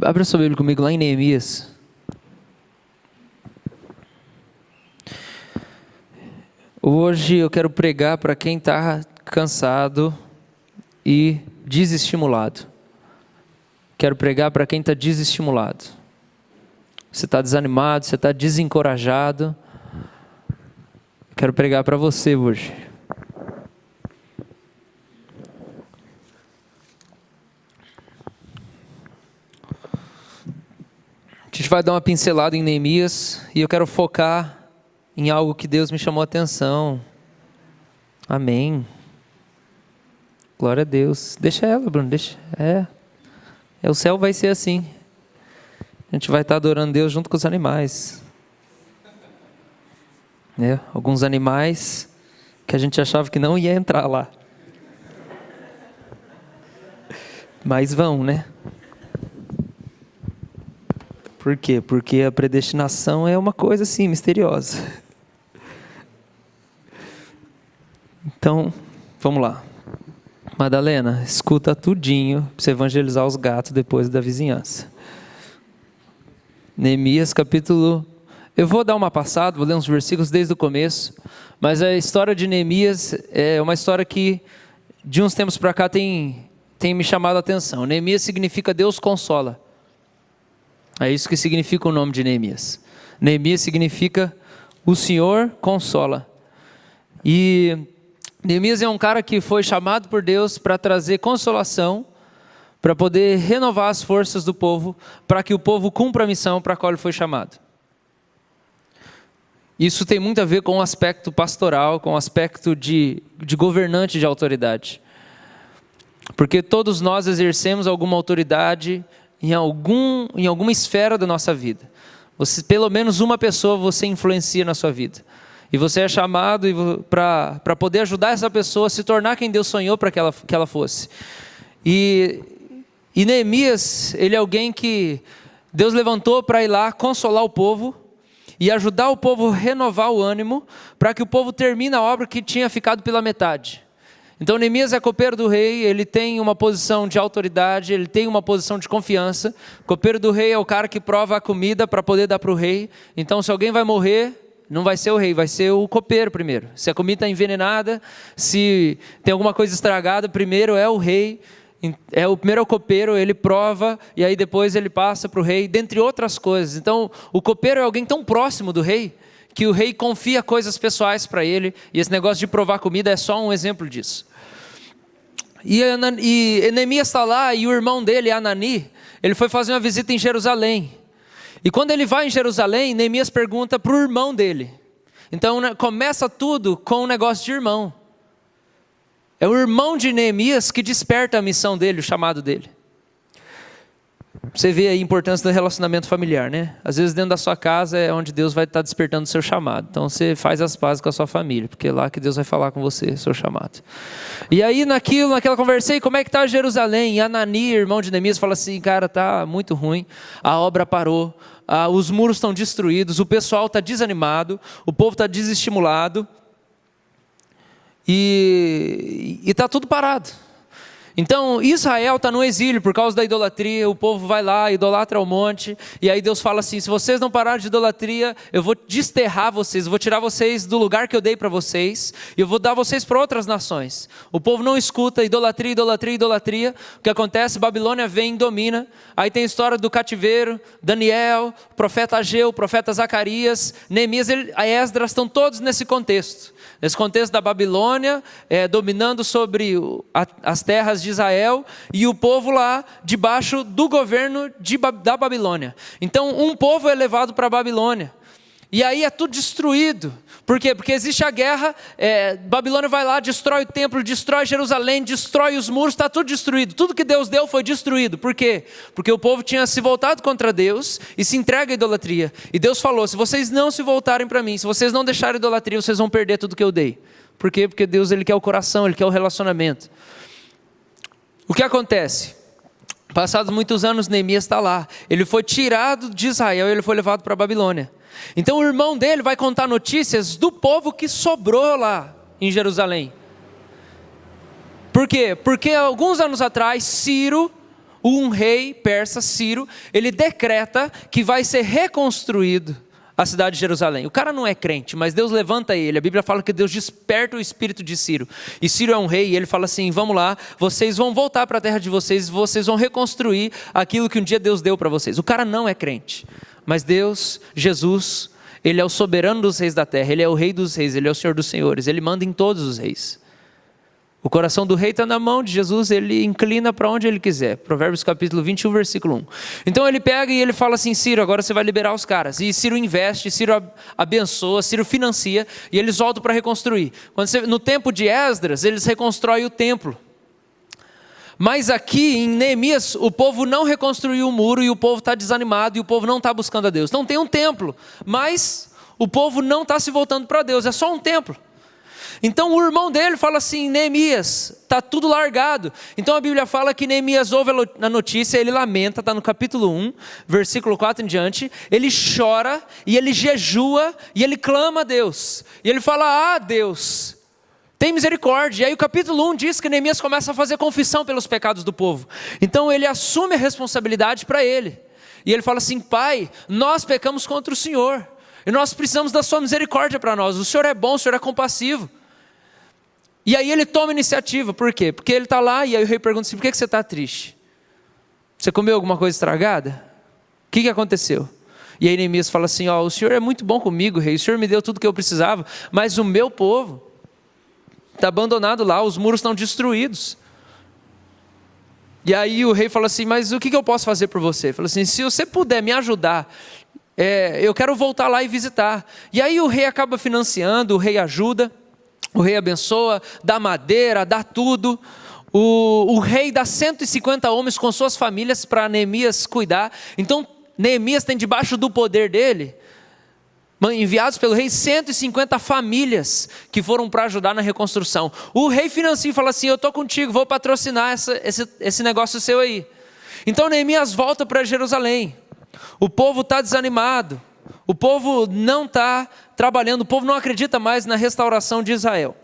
Abra sua Bíblia comigo lá em Neemias. Hoje eu quero pregar para quem está cansado e desestimulado. Quero pregar para quem está desestimulado. Você está desanimado, você está desencorajado. Quero pregar para você hoje. A gente vai dar uma pincelada em Neemias e eu quero focar em algo que Deus me chamou a atenção. Amém. Glória a Deus. Deixa ela, Bruno, deixa. O céu vai ser assim. A gente vai estar adorando Deus junto com os animais. Alguns animais que a gente achava que não ia entrar lá. Mas vão, né? Por quê? Porque a predestinação é uma coisa assim, misteriosa. Então, vamos lá. Madalena, escuta tudinho para você evangelizar os gatos depois da vizinhança. Neemias capítulo... Eu vou dar uma passada, vou ler uns versículos desde o começo, mas a história de Neemias é uma história que de uns tempos para cá tem me chamado a atenção. Neemias significa Deus consola. É isso que significa o nome de Neemias. Neemias significa o Senhor consola. E Neemias é um cara que foi chamado por Deus para trazer consolação, para poder renovar as forças do povo, para que o povo cumpra a missão para a qual ele foi chamado. Isso tem muito a ver com o aspecto pastoral, com o aspecto de governante de autoridade. Porque todos nós exercemos alguma autoridade em alguma esfera da nossa vida. Pelo menos uma pessoa você influencia na sua vida. E você é chamado para poder ajudar essa pessoa a se tornar quem Deus sonhou para que ela fosse. E Neemias, ele é alguém que Deus levantou para ir lá consolar o povo e ajudar o povo a renovar o ânimo para que o povo termine a obra que tinha ficado pela metade. Então Neemias é copeiro do rei, ele tem uma posição de autoridade, ele tem uma posição de confiança. Copeiro do rei é o cara que prova a comida para poder dar para o rei. Então se alguém vai morrer, não vai ser o rei, vai ser o copeiro primeiro. Se a comida está envenenada, se tem alguma coisa estragada, primeiro é o rei. Primeiro é o copeiro, ele prova e aí depois ele passa para o rei, dentre outras coisas. Então o copeiro é alguém tão próximo do rei, que o rei confia coisas pessoais para ele. E esse negócio de provar comida é só um exemplo disso. E Neemias está lá e o irmão dele, Anani, ele foi fazer uma visita em Jerusalém. E quando ele vai em Jerusalém, Neemias pergunta para o irmão dele. Então começa tudo com um negócio de irmão. É o irmão de Neemias que desperta a missão dele, o chamado dele. Você vê aí a importância do relacionamento familiar, né? Às vezes dentro da sua casa é onde Deus vai estar despertando o seu chamado. Então você faz as pazes com a sua família, porque é lá que Deus vai falar com você, seu chamado. E aí naquela conversa, como é que está Jerusalém? E Anani, irmão de Neemias, fala assim, cara, tá muito ruim, a obra parou, os muros estão destruídos, o pessoal está desanimado, o povo está desestimulado, e está tudo parado. Então Israel está no exílio por causa da idolatria, o povo vai lá, idolatra ao monte, e aí Deus fala assim, se vocês não pararem de idolatria, eu vou desterrar vocês, eu vou tirar vocês do lugar que eu dei para vocês, e eu vou dar vocês para outras nações. O povo não escuta, idolatria, idolatria, idolatria. O que acontece? Babilônia vem e domina. Aí tem a história do cativeiro, Daniel, o profeta Ageu, o profeta Zacarias, Neemias, Esdras, estão todos nesse contexto. Nesse contexto da Babilônia, dominando sobre as terras de Israel, e o povo lá debaixo do governo da Babilônia. Então um povo é levado para a Babilônia, e aí é tudo destruído. Por quê? Porque existe a guerra, Babilônia vai lá, destrói o templo, destrói Jerusalém, destrói os muros, está tudo destruído. Tudo que Deus deu foi destruído. Por quê? Porque o povo tinha se voltado contra Deus e se entrega à idolatria. E Deus falou, se vocês não se voltarem para mim, se vocês não deixarem a idolatria, vocês vão perder tudo que eu dei. Por quê? Porque Deus, ele quer o coração, ele quer o relacionamento. O que acontece? Passados muitos anos, Neemias está lá. Ele foi tirado de Israel e ele foi levado para a Babilônia. Então o irmão dele vai contar notícias do povo que sobrou lá em Jerusalém. Por quê? Porque alguns anos atrás, Ciro, um rei persa, Ciro, ele decreta que vai ser reconstruído a cidade de Jerusalém. O cara não é crente, mas Deus levanta ele. A Bíblia fala que Deus desperta o espírito de Ciro. E Ciro é um rei e ele fala assim, vamos lá, vocês vão voltar para a terra de vocês, vocês vão reconstruir aquilo que um dia Deus deu para vocês. O cara não é crente, mas Deus, Jesus, ele é o soberano dos reis da terra, ele é o rei dos reis, ele é o Senhor dos senhores, ele manda em todos os reis. O coração do rei está na mão de Jesus, ele inclina para onde ele quiser. Provérbios capítulo 21, versículo 1. Então ele pega e ele fala assim, Ciro, agora você vai liberar os caras. E Ciro investe, Ciro abençoa, Ciro financia, e eles voltam para reconstruir. No tempo de Esdras, eles reconstroem o templo. Mas aqui em Neemias, o povo não reconstruiu o muro, e o povo está desanimado, e o povo não está buscando a Deus. Não tem um templo, mas o povo não está se voltando para Deus, é só um templo. Então o irmão dele fala assim, Neemias, está tudo largado. Então a Bíblia fala que Neemias ouve a notícia, ele lamenta, está no capítulo 1, versículo 4 em diante. Ele chora, e ele jejua, e ele clama a Deus. E ele fala, Deus, tem misericórdia. E aí o capítulo 1 diz que Neemias começa a fazer confissão pelos pecados do povo. Então ele assume a responsabilidade para ele. E ele fala assim, Pai, nós pecamos contra o Senhor. E nós precisamos da sua misericórdia para nós. O Senhor é bom, o Senhor é compassivo. E aí ele toma iniciativa, por quê? Porque ele está lá e aí o rei pergunta assim, por que você está triste? Você comeu alguma coisa estragada? O que aconteceu? E aí Neemias fala assim, o Senhor é muito bom comigo, rei, o Senhor me deu tudo que eu precisava, mas o meu povo está abandonado lá, os muros estão destruídos. E aí o rei fala assim, mas o que eu posso fazer por você? Ele fala assim, se você puder me ajudar, eu quero voltar lá e visitar. E aí o rei acaba financiando, o rei ajuda, o rei abençoa, dá madeira, dá tudo. O rei dá 150 homens com suas famílias para Neemias cuidar. Então Neemias tem debaixo do poder dele, enviados pelo rei, 150 famílias que foram para ajudar na reconstrução. O rei financia e fala assim, eu estou contigo, vou patrocinar esse negócio seu aí. Então Neemias volta para Jerusalém. O povo está desanimado, o povo não está trabalhando, o povo não acredita mais na restauração de Israel.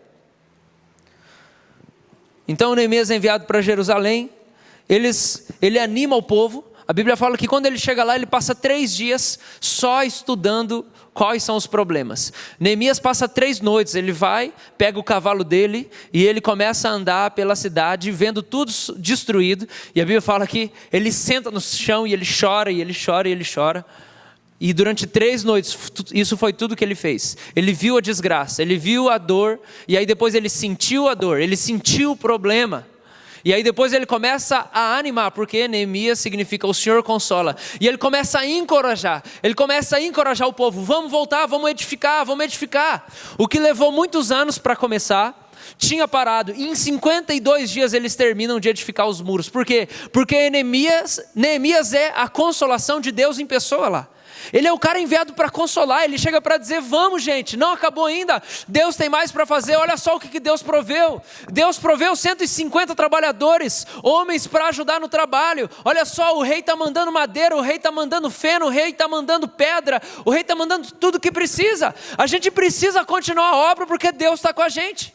Então Neemias é enviado para Jerusalém, ele anima o povo. A Bíblia fala que quando ele chega lá, ele passa 3 dias só estudando quais são os problemas. Neemias passa 3 noites, ele vai, pega o cavalo dele e ele começa a andar pela cidade, vendo tudo destruído. E a Bíblia fala que ele senta no chão e ele chora, e ele chora, e ele chora. E durante 3 noites, isso foi tudo que ele fez. Ele viu a desgraça, ele viu a dor, e aí depois ele sentiu a dor, ele sentiu o problema. E aí depois ele começa a animar, porque Neemias significa o Senhor consola. E ele começa a encorajar o povo, vamos voltar, vamos edificar. O que levou muitos anos para começar, tinha parado. E em 52 dias eles terminam de edificar os muros. Por quê? Porque Neemias é a consolação de Deus em pessoa lá. Ele é o cara enviado para consolar, ele chega para dizer, vamos gente, não acabou ainda, Deus tem mais para fazer, olha só o que Deus proveu. Deus proveu 150 trabalhadores, homens para ajudar no trabalho. Olha só, o rei está mandando madeira, o rei está mandando feno, o rei está mandando pedra, o rei está mandando tudo que precisa. A gente precisa continuar a obra porque Deus está com a gente.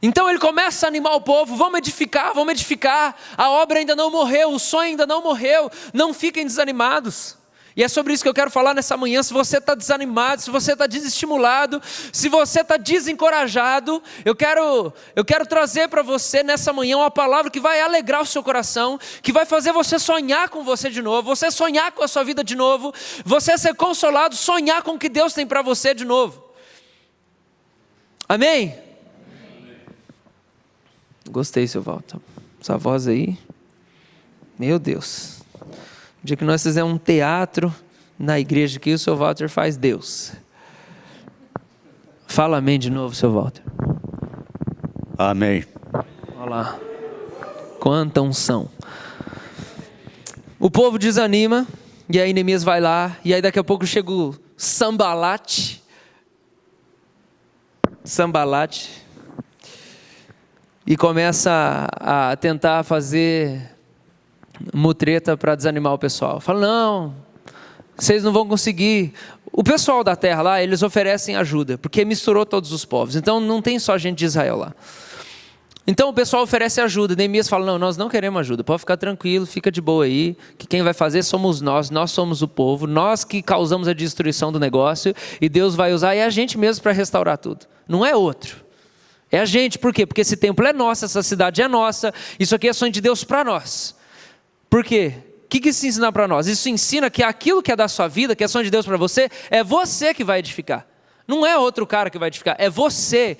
Então ele começa a animar o povo, vamos edificar, a obra ainda não morreu, o sonho ainda não morreu, não fiquem desanimados. E é sobre isso que eu quero falar nessa manhã. Se você está desanimado, se você está desestimulado, se você está desencorajado, eu quero trazer para você nessa manhã uma palavra que vai alegrar o seu coração, que vai fazer você sonhar com você de novo, você sonhar com a sua vida de novo, você ser consolado, sonhar com o que Deus tem para você de novo. Amém? Gostei, seu Walter. Essa voz aí, meu Deus. O dia que nós fizermos um teatro na igreja aqui, o seu Walter faz Deus. Fala amém de novo, seu Walter. Amém. Olha lá. Quanta unção. O povo desanima, e aí Neemias vai lá, e aí daqui a pouco chega o Sambalate, e começa a tentar fazer mutreta para desanimar o pessoal. Fala, não, vocês não vão conseguir. O pessoal da terra lá, eles oferecem ajuda, porque misturou todos os povos. Então não tem só gente de Israel lá. Então o pessoal oferece ajuda. Neemias fala, não, nós não queremos ajuda, pode ficar tranquilo, fica de boa aí, que quem vai fazer somos nós somos o povo, nós que causamos a destruição do negócio, e Deus vai usar, é a gente mesmo para restaurar tudo, não é outro. É a gente, por quê? Porque esse templo é nosso, essa cidade é nossa, isso aqui é sonho de Deus para nós. Por quê? O que isso ensina para nós? Isso ensina que aquilo que é da sua vida, que é sonho de Deus para você, é você que vai edificar. Não é outro cara que vai edificar, é você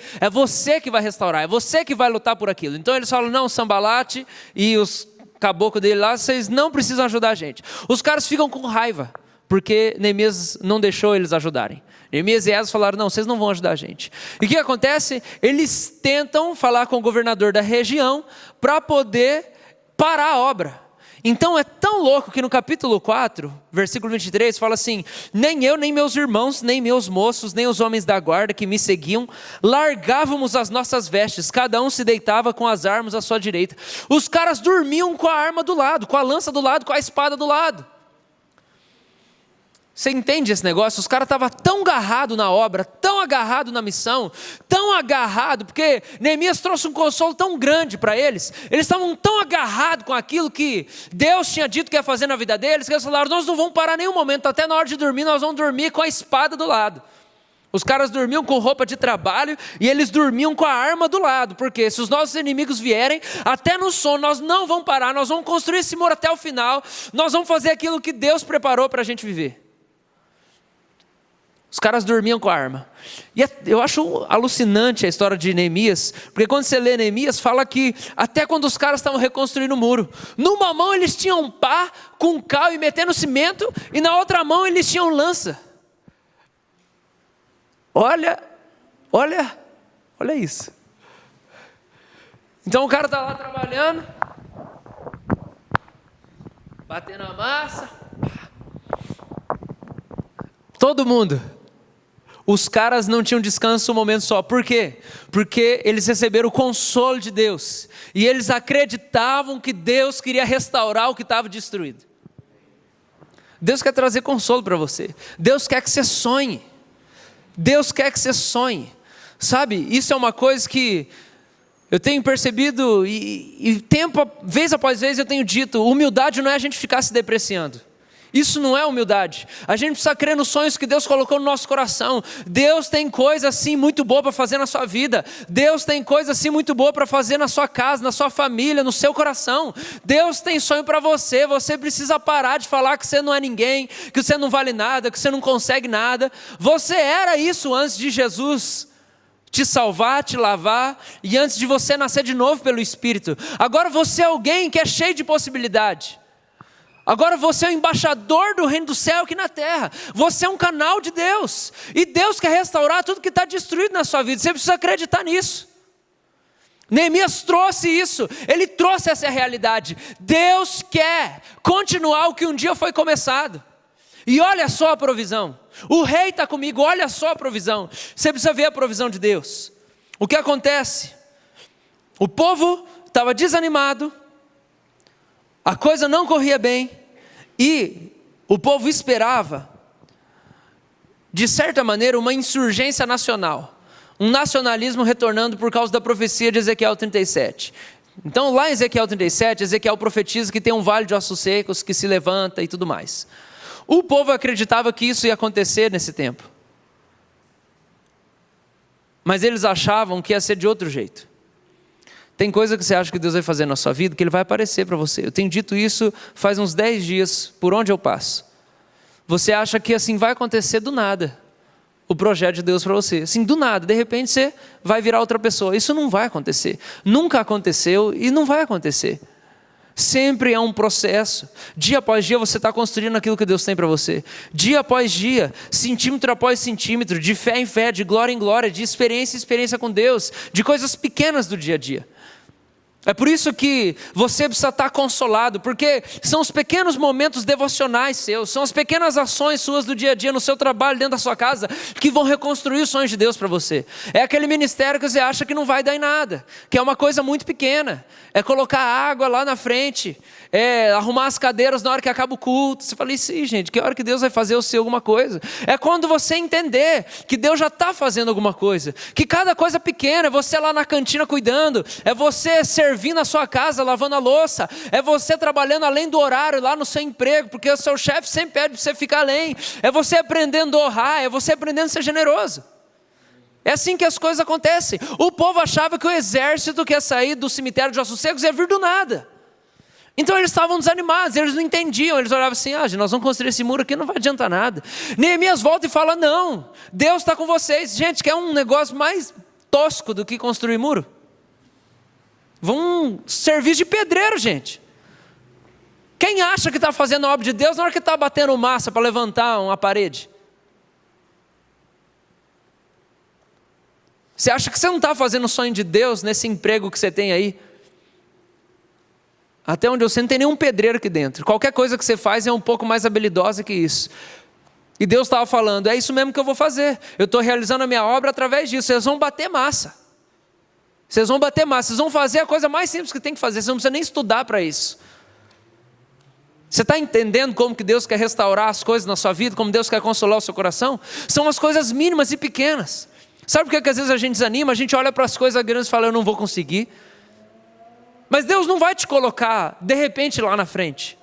que vai restaurar, é você que vai lutar por aquilo. Então eles falam, não, Sambalate e os caboclos dele lá, vocês não precisam ajudar a gente. Os caras ficam com raiva, porque Neemias não deixou eles ajudarem. Neemias e Esdras falaram, não, vocês não vão ajudar a gente. E o que acontece? Eles tentam falar com o governador da região para poder parar a obra. Então é tão louco que no capítulo 4, versículo 23, fala assim, nem eu, nem meus irmãos, nem meus moços, nem os homens da guarda que me seguiam, largávamos as nossas vestes, cada um se deitava com as armas à sua direita. Os caras dormiam com a arma do lado, com a lança do lado, com a espada do lado. Você entende esse negócio? Os caras estavam tão agarrados na obra, tão agarrados na missão, tão agarrados, porque Neemias trouxe um consolo tão grande para eles, eles estavam tão agarrados com aquilo que Deus tinha dito que ia fazer na vida deles, que eles falaram, nós não vamos parar nenhum momento, até na hora de dormir, nós vamos dormir com a espada do lado. Os caras dormiam com roupa de trabalho e eles dormiam com a arma do lado, porque se os nossos inimigos vierem, até no sono nós não vamos parar, nós vamos construir esse muro até o final, nós vamos fazer aquilo que Deus preparou para a gente viver. Os caras dormiam com a arma. E eu acho alucinante a história de Neemias, porque quando você lê Neemias, fala que até quando os caras estavam reconstruindo o muro, numa mão eles tinham pá com cal e metendo cimento, e na outra mão eles tinham lança. Olha isso. Então o cara está lá trabalhando, batendo a massa, todo mundo. Os caras não tinham descanso um momento só. Por quê? Porque eles receberam o consolo de Deus. E eles acreditavam que Deus queria restaurar o que estava destruído. Deus quer trazer consolo para você. Deus quer que você sonhe. Deus quer que você sonhe. Sabe, isso é uma coisa que eu tenho percebido e vez após vez eu tenho dito, humildade não é a gente ficar se depreciando. Isso não é humildade. A gente precisa crer nos sonhos que Deus colocou no nosso coração. Deus tem coisa assim muito boa para fazer na sua vida. Deus tem coisa assim muito boa para fazer na sua casa, na sua família, no seu coração. Deus tem sonho para você. Você precisa parar de falar que você não é ninguém, que você não vale nada, que você não consegue nada. Você era isso antes de Jesus te salvar, te lavar, e antes de você nascer de novo pelo Espírito. Agora você é alguém que é cheio de possibilidade. Agora você é o embaixador do reino do céu aqui na terra. Você é um canal de Deus. E Deus quer restaurar tudo que está destruído na sua vida. Você precisa acreditar nisso. Neemias trouxe isso. Ele trouxe essa realidade. Deus quer continuar o que um dia foi começado. E olha só a provisão. O rei está comigo, olha só a provisão. Você precisa ver a provisão de Deus. O que acontece? O povo estava desanimado. A coisa não corria bem. E o povo esperava, de certa maneira, uma insurgência nacional. Um nacionalismo retornando por causa da profecia de Ezequiel 37. Então lá em Ezequiel 37, Ezequiel profetiza que tem um vale de ossos secos que se levanta e tudo mais. O povo acreditava que isso ia acontecer nesse tempo. Mas eles achavam que ia ser de outro jeito. Tem coisa que você acha que Deus vai fazer na sua vida, que Ele vai aparecer para você. Eu tenho dito isso faz uns 10 dias, por onde eu passo. Você acha que assim vai acontecer do nada, o projeto de Deus para você. Assim, do nada, de repente você vai virar outra pessoa. Isso não vai acontecer. Nunca aconteceu e não vai acontecer. Sempre é um processo. Dia após dia você está construindo aquilo que Deus tem para você. Dia após dia, centímetro após centímetro, de fé em fé, de glória em glória, de experiência em experiência com Deus, de coisas pequenas do dia a dia. É por isso que você precisa estar consolado, porque são os pequenos momentos devocionais seus, são as pequenas ações suas do dia a dia, no seu trabalho, dentro da sua casa, que vão reconstruir os sonhos de Deus para você. É aquele ministério que você acha que não vai dar em nada, que é uma coisa muito pequena, é colocar água lá na frente, é arrumar as cadeiras na hora que acaba o culto. Você fala, sim, gente, que hora que Deus vai fazer eu ser alguma coisa? É quando você entender que Deus já está fazendo alguma coisa, que cada coisa pequena, é você lá na cantina cuidando, é você servindo a sua casa, lavando a louça, é você trabalhando além do horário lá no seu emprego, porque o seu chefe sempre pede para você ficar além, é você aprendendo a honrar, é você aprendendo a ser generoso. É assim que as coisas acontecem. O povo achava que o exército que ia sair do cemitério de ossos secos ia vir do nada. Então eles estavam desanimados, eles não entendiam, eles olhavam assim, gente, nós vamos construir esse muro aqui, não vai adiantar nada. Neemias volta e fala, não, Deus está com vocês. Gente, quer um negócio mais tosco do que construir muro? Vão servir de pedreiro, gente. Quem acha que está fazendo a obra de Deus na hora que está batendo massa para levantar uma parede? Você acha que você não está fazendo o sonho de Deus nesse emprego que você tem aí? Até onde eu sei, não tem nenhum pedreiro aqui dentro. Qualquer coisa que você faz é um pouco mais habilidosa que isso. E Deus estava falando, é isso mesmo que eu vou fazer. Eu estou realizando a minha obra através disso. Vocês vão bater massa. Vocês vão bater massa. Vocês vão fazer a coisa mais simples que tem que fazer. Você não precisa nem estudar para isso. Você está entendendo como que Deus quer restaurar as coisas na sua vida? Como Deus quer consolar o seu coração? São as coisas mínimas e pequenas. Sabe por que às vezes a gente desanima? A gente olha para as coisas grandes e fala, eu não vou conseguir. Mas Deus não vai te colocar de repente lá na frente.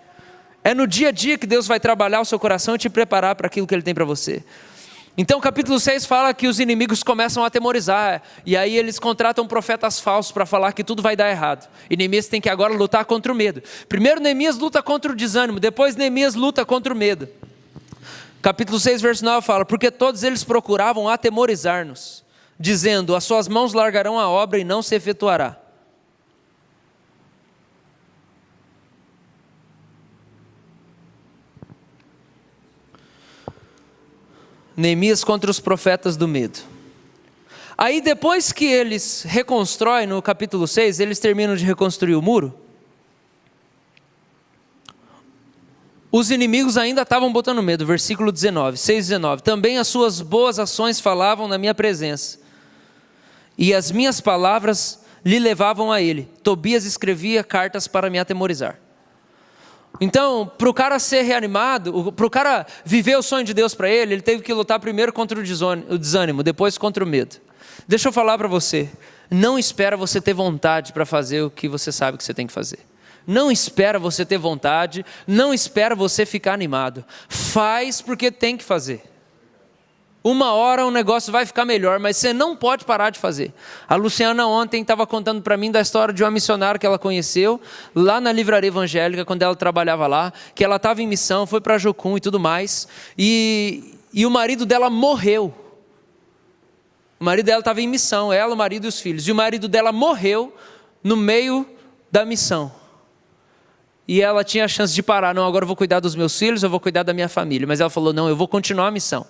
É no dia a dia que Deus vai trabalhar o seu coração e te preparar para aquilo que Ele tem para você. Então o capítulo 6 fala que os inimigos começam a atemorizar. E aí eles contratam profetas falsos para falar que tudo vai dar errado. E Neemias tem que agora lutar contra o medo. Primeiro Neemias luta contra o desânimo. Depois Neemias luta contra o medo. Capítulo 6, verso 9 fala, porque todos eles procuravam atemorizar-nos, dizendo, as suas mãos largarão a obra e não se efetuará. Neemias contra os profetas do medo. Aí depois que eles reconstroem no capítulo 6, eles terminam de reconstruir o muro, os inimigos ainda estavam botando medo, versículo 19, 6:19. Também as suas boas ações falavam na minha presença, e as minhas palavras lhe levavam a ele. Tobias escrevia cartas para me atemorizar. Então, para o cara ser reanimado, para o cara viver o sonho de Deus para ele, ele teve que lutar primeiro contra o desânimo, depois contra o medo. Deixa eu falar para você, não espera você ter vontade para fazer o que você sabe que você tem que fazer. Não espera você ter vontade, não espera você ficar animado. Faz porque tem que fazer. Uma hora o negócio vai ficar melhor, mas você não pode parar de fazer. A Luciana ontem estava contando para mim da história de uma missionária que ela conheceu, lá na livraria evangélica, quando ela trabalhava lá, que ela estava em missão, foi para Jocum e tudo mais, e o marido dela morreu. O marido dela estava em missão, ela, o marido e os filhos, e o marido dela morreu no meio da missão. E ela tinha a chance de parar, não, agora eu vou cuidar dos meus filhos, eu vou cuidar da minha família. Mas ela falou, não, eu vou continuar a missão.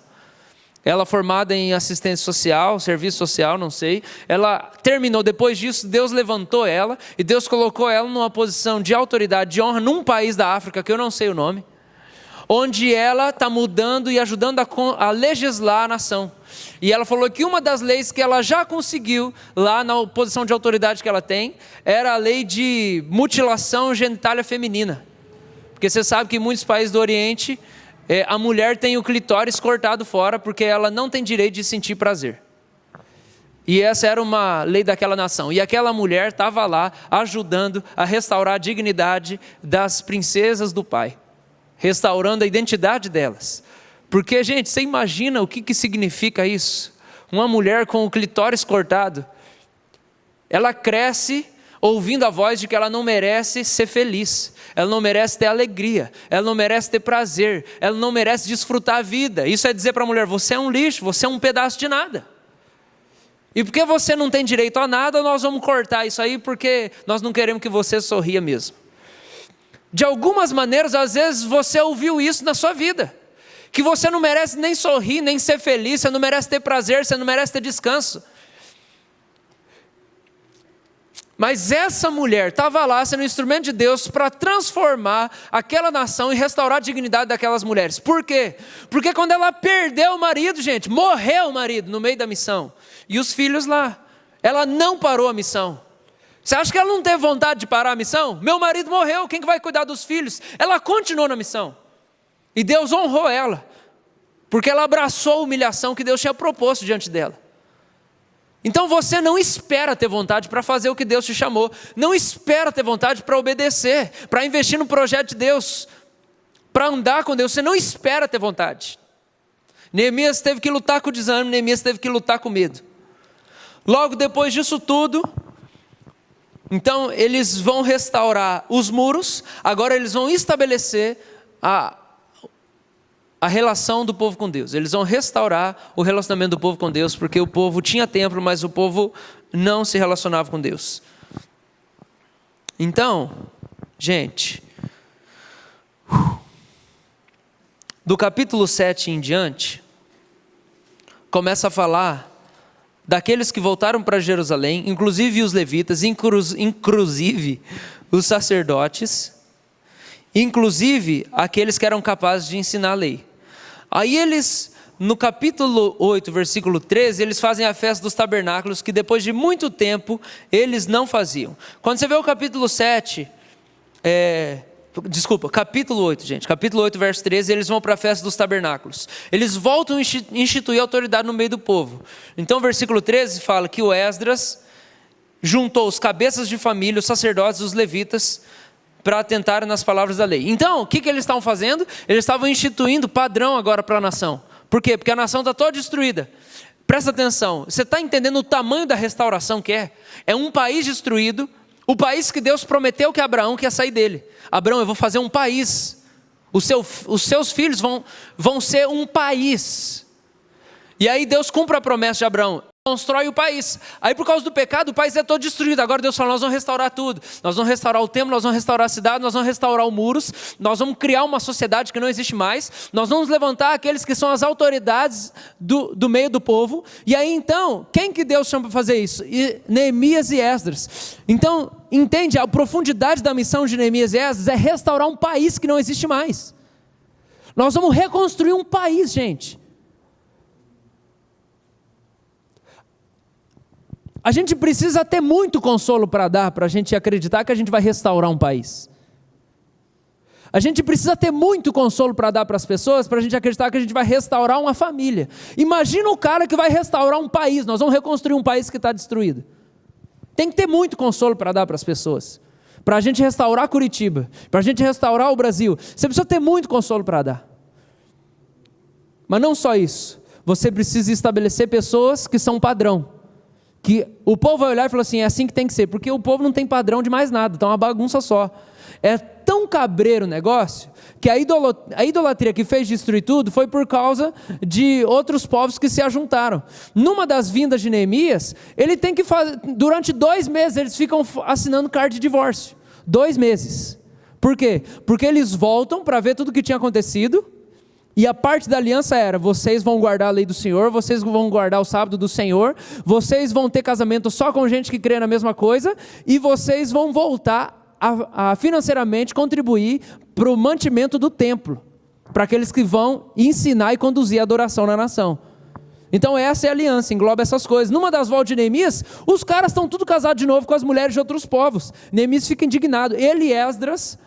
Ela formada em assistência social, serviço social, não sei. Ela terminou, depois disso, Deus levantou ela, e Deus colocou ela numa posição de autoridade, de honra, num país da África, que eu não sei o nome, onde ela está mudando e ajudando a legislar a nação. E ela falou que uma das leis que ela já conseguiu, lá na posição de autoridade que ela tem, era a lei de mutilação genitália feminina. Porque você sabe que em muitos países do Oriente, a mulher tem o clitóris cortado fora, porque ela não tem direito de sentir prazer. E essa era uma lei daquela nação. E aquela mulher estava lá ajudando a restaurar a dignidade das princesas do pai, restaurando a identidade delas. Porque, gente, você imagina o que significa isso? Uma mulher com o clitóris cortado, ela cresce ouvindo a voz de que ela não merece ser feliz, ela não merece ter alegria, ela não merece ter prazer, ela não merece desfrutar a vida. Isso é dizer para a mulher, você é um lixo, você é um pedaço de nada. E porque você não tem direito a nada, nós vamos cortar isso aí, porque nós não queremos que você sorria mesmo. De algumas maneiras, às vezes você ouviu isso na sua vida, que você não merece nem sorrir, nem ser feliz, você não merece ter prazer, você não merece ter descanso. Mas essa mulher estava lá sendo um instrumento de Deus para transformar aquela nação e restaurar a dignidade daquelas mulheres. Por quê? Porque quando ela perdeu o marido, gente, morreu o marido no meio da missão. E os filhos lá. Ela não parou a missão. Você acha que ela não teve vontade de parar a missão? Meu marido morreu, quem que vai cuidar dos filhos? Ela continuou na missão. E Deus honrou ela. Porque ela abraçou a humilhação que Deus tinha proposto diante dela. Então você não espera ter vontade para fazer o que Deus te chamou. Não espera ter vontade para obedecer, para investir no projeto de Deus, para andar com Deus. Você não espera ter vontade. Neemias teve que lutar com o desânimo, Neemias teve que lutar com medo. Logo depois disso tudo, então eles vão restaurar os muros, agora eles vão estabelecer a relação do povo com Deus. Eles vão restaurar o relacionamento do povo com Deus, porque o povo tinha templo, mas o povo não se relacionava com Deus. Então, gente, do capítulo 7 em diante, começa a falar daqueles que voltaram para Jerusalém, inclusive os levitas, inclusive os sacerdotes, inclusive aqueles que eram capazes de ensinar a lei. Aí eles, no capítulo 8, versículo 13, eles fazem a festa dos tabernáculos, que depois de muito tempo, eles não faziam. Quando você vê o capítulo 7, capítulo 8, gente, capítulo 8, verso 13, eles vão para a festa dos tabernáculos. Eles voltam a instituir autoridade no meio do povo. Então, versículo 13 fala que o Esdras juntou os cabeças de família, os sacerdotes, os levitas, para atentarem nas palavras da lei. Então, o que eles estavam fazendo? Eles estavam instituindo padrão agora para a nação. Por quê? Porque a nação está toda destruída. Presta atenção, você está entendendo o tamanho da restauração que é? É um país destruído, o país que Deus prometeu que Abraão quer sair dele. Abraão, eu vou fazer um país. Os seus filhos vão ser um país. E aí Deus cumpre a promessa de Abraão. Constrói o país. Aí por causa do pecado, o país é todo destruído. Agora Deus fala, nós vamos restaurar tudo. Nós vamos restaurar o templo, nós vamos restaurar a cidade, nós vamos restaurar os muros, nós vamos criar uma sociedade que não existe mais, nós vamos levantar aqueles que são as autoridades do meio do povo. E aí então, quem que Deus chama para fazer isso? Neemias e Esdras. Então, entende, a profundidade da missão de Neemias e Esdras é restaurar um país que não existe mais. Nós vamos reconstruir um país, gente. A gente precisa ter muito consolo para dar, para a gente acreditar que a gente vai restaurar um país. A gente precisa ter muito consolo para dar para as pessoas, para a gente acreditar que a gente vai restaurar uma família. Imagina o cara que vai restaurar um país, nós vamos reconstruir um país que está destruído. Tem que ter muito consolo para dar para as pessoas. Para a gente restaurar Curitiba, para a gente restaurar o Brasil, você precisa ter muito consolo para dar. Mas não só isso, você precisa estabelecer pessoas que são padrão. Que o povo vai olhar e falar assim, é assim que tem que ser, porque o povo não tem padrão de mais nada, então é uma bagunça só. É tão cabreiro o negócio, que a idolatria que fez destruir tudo, foi por causa de outros povos que se ajuntaram. Numa das vindas de Neemias, ele tem que fazer, durante 2 meses, eles ficam assinando carta de divórcio, 2 meses. Por quê? Porque eles voltam para ver tudo o que tinha acontecido, e a parte da aliança era, vocês vão guardar a lei do Senhor, vocês vão guardar o sábado do Senhor, vocês vão ter casamento só com gente que crê na mesma coisa, e vocês vão voltar a financeiramente contribuir para o mantimento do templo, para aqueles que vão ensinar e conduzir a adoração na nação. Então essa é a aliança, engloba essas coisas. Numa das voltas de Neemias, os caras estão tudo casados de novo com as mulheres de outros povos. Neemias fica indignado, ele e Esdras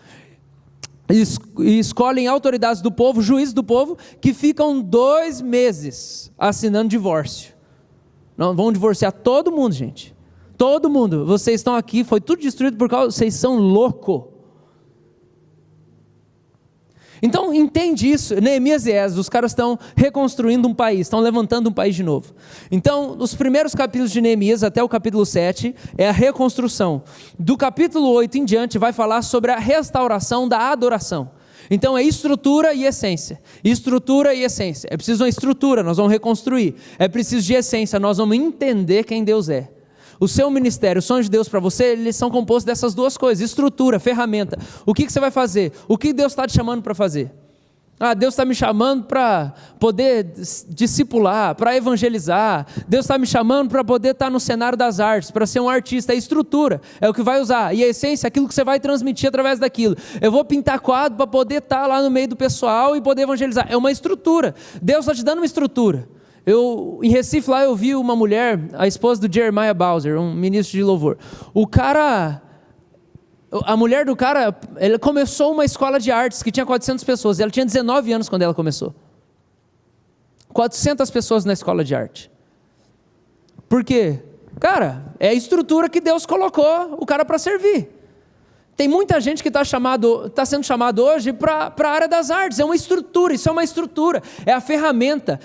escolhem autoridades do povo, juízes do povo, que ficam 2 meses assinando divórcio. Não, vão divorciar todo mundo, gente. Todo mundo. Vocês estão aqui, foi tudo destruído por causa, vocês são loucos. Então entende isso, Neemias e Esdras, os caras estão reconstruindo um país, estão levantando um país de novo. Então os primeiros capítulos de Neemias até o capítulo 7 é a reconstrução. Do capítulo 8 em diante vai falar sobre a restauração da adoração. Então é estrutura e essência, estrutura e essência. É preciso uma estrutura, nós vamos reconstruir. É preciso de essência, nós vamos entender quem Deus é. O seu ministério, os sonhos de Deus para você, eles são compostos dessas 2 coisas, estrutura, ferramenta. O que você vai fazer? O que Deus está te chamando para fazer? Deus está me chamando para poder discipular, para evangelizar. Deus está me chamando para poder estar no cenário das artes, para ser um artista. É estrutura, é o que vai usar. E a essência é aquilo que você vai transmitir através daquilo. Eu vou pintar quadro para poder estar lá no meio do pessoal e poder evangelizar. É uma estrutura. Deus está te dando uma estrutura. Em Recife, lá eu vi uma mulher, a esposa do Jeremiah Bowser, um ministro de louvor. A mulher do cara, ela começou uma escola de artes que tinha 400 pessoas. Ela tinha 19 anos quando ela começou. 400 pessoas na escola de arte. Por quê? Cara, é a estrutura que Deus colocou o cara para servir. Tem muita gente que está sendo chamado hoje para a área das artes. É uma estrutura, isso é uma estrutura. É a ferramenta.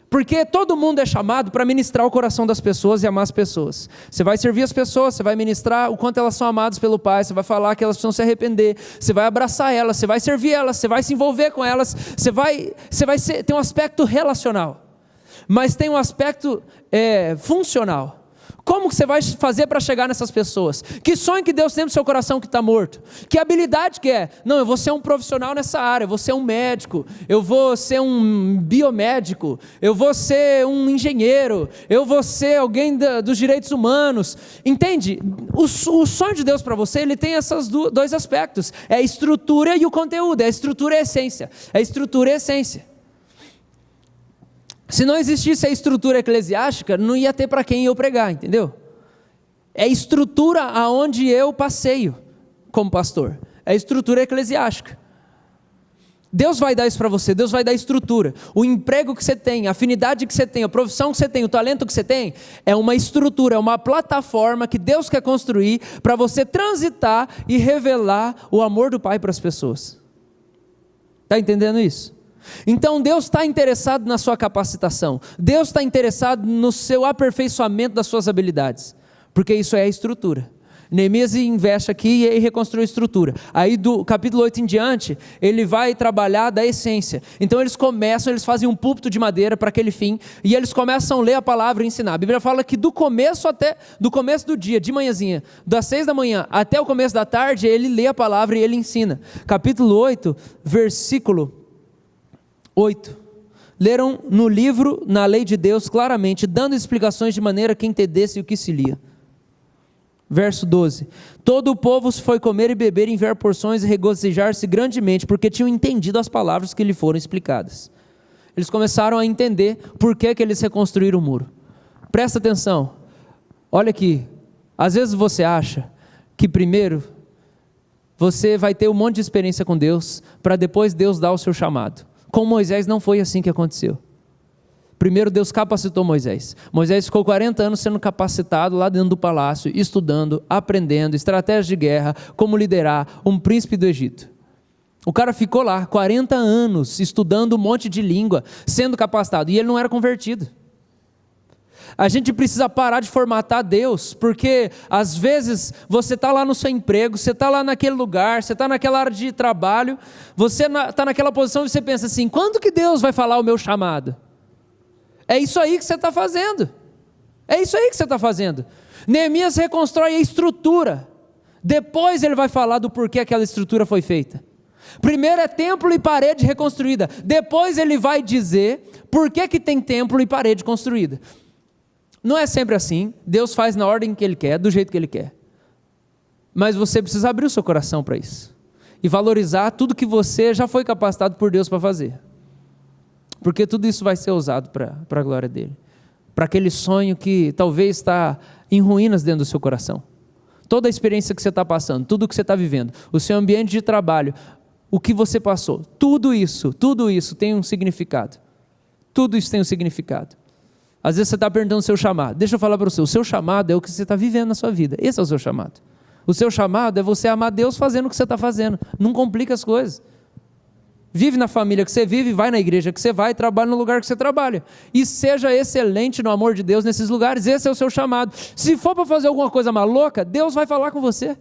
Porque todo mundo é chamado para ministrar o coração das pessoas e amar as pessoas. Você vai servir as pessoas, você vai ministrar o quanto elas são amadas pelo Pai, você vai falar que elas precisam se arrepender, você vai abraçar elas, você vai servir elas, você vai se envolver com elas, tem um aspecto relacional, mas tem um aspecto funcional. Como que você vai fazer para chegar nessas pessoas? Que sonho que Deus tem no seu coração que está morto? Que habilidade que é? Não, eu vou ser um profissional nessa área, eu vou ser um médico, eu vou ser um biomédico, eu vou ser um engenheiro, eu vou ser alguém dos direitos humanos. Entende? O sonho de Deus para você, ele tem esses dois aspectos. É a estrutura e o conteúdo. É a estrutura e a essência. É a estrutura e a essência. Se não existisse a estrutura eclesiástica, não ia ter para quem eu pregar, entendeu? É a estrutura aonde eu passeio como pastor. É a estrutura eclesiástica. Deus vai dar isso para você, Deus vai dar estrutura. O emprego que você tem, a afinidade que você tem, a profissão que você tem, o talento que você tem, é uma estrutura, é uma plataforma que Deus quer construir para você transitar e revelar o amor do Pai para as pessoas. Está entendendo isso? Então Deus está interessado na sua capacitação, Deus está interessado no seu aperfeiçoamento das suas habilidades, porque isso é a estrutura. Neemias investe aqui e reconstrui a estrutura. Aí do capítulo 8 em diante, ele vai trabalhar da essência. Então eles fazem um púlpito de madeira para aquele fim, e eles começam a ler a palavra e ensinar. A Bíblia fala que do começo do dia, de manhãzinha, das 6 da manhã até o começo da tarde, ele lê a palavra e ele ensina. Capítulo 8, versículo 8. Leram no livro, na lei de Deus, claramente, dando explicações de maneira que entendesse o que se lia. Verso 12. Todo o povo foi comer e beber, enviar porções e regozijar-se grandemente, porque tinham entendido as palavras que lhe foram explicadas. Eles começaram a entender por que eles reconstruíram o muro. Presta atenção. Olha aqui. Às vezes você acha que primeiro você vai ter um monte de experiência com Deus, para depois Deus dar o seu chamado. Com Moisés não foi assim que aconteceu. Primeiro Deus capacitou Moisés. Moisés ficou 40 anos sendo capacitado lá dentro do palácio, estudando, aprendendo, estratégias de guerra, como liderar um príncipe do Egito. O cara ficou lá 40 anos estudando um monte de língua, sendo capacitado, e ele não era convertido. A gente precisa parar de formatar Deus, porque às vezes você está lá no seu emprego, você está lá naquele lugar, você está naquela área de trabalho, você está naquela posição e você pensa assim, quando que Deus vai falar o meu chamado? É isso aí que você está fazendo. É isso aí que você está fazendo. Neemias reconstrói a estrutura, depois ele vai falar do porquê aquela estrutura foi feita. Primeiro é templo e parede reconstruída, depois ele vai dizer por que tem templo e parede construída. Não é sempre assim, Deus faz na ordem que Ele quer, do jeito que Ele quer. Mas você precisa abrir o seu coração para isso. E valorizar tudo que você já foi capacitado por Deus para fazer. Porque tudo isso vai ser usado para a glória dEle. Para aquele sonho que talvez está em ruínas dentro do seu coração. Toda a experiência que você está passando, tudo que você está vivendo, o seu ambiente de trabalho, o que você passou, tudo isso tem um significado. Tudo isso tem um significado. Às vezes você está perguntando o seu chamado. Deixa eu falar para você, o seu chamado é o que você está vivendo na sua vida. Esse é o seu chamado. O seu chamado é você amar Deus fazendo o que você está fazendo. Não complica as coisas. Vive na família que você vive, vai na igreja que você vai, trabalha no lugar que você trabalha. E seja excelente no amor de Deus nesses lugares. Esse é o seu chamado. Se for para fazer alguma coisa maluca, Deus vai falar com você.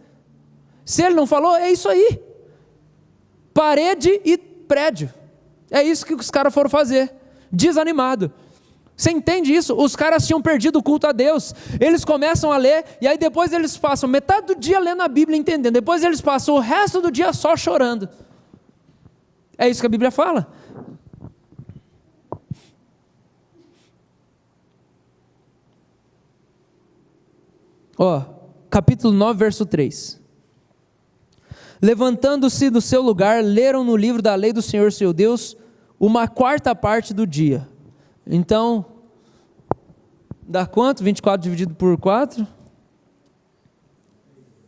Se Ele não falou, é isso aí. Parede e prédio. É isso que os caras foram fazer. Desanimado. Você entende isso? Os caras tinham perdido o culto a Deus. Eles começam a ler, e aí depois eles passam metade do dia lendo a Bíblia, entendendo. Depois eles passam o resto do dia só chorando. É isso que a Bíblia fala. Capítulo 9, verso 3. Levantando-se do seu lugar, leram no livro da lei do Senhor seu Deus uma quarta parte do dia. Então, dá quanto? 24 dividido por 4?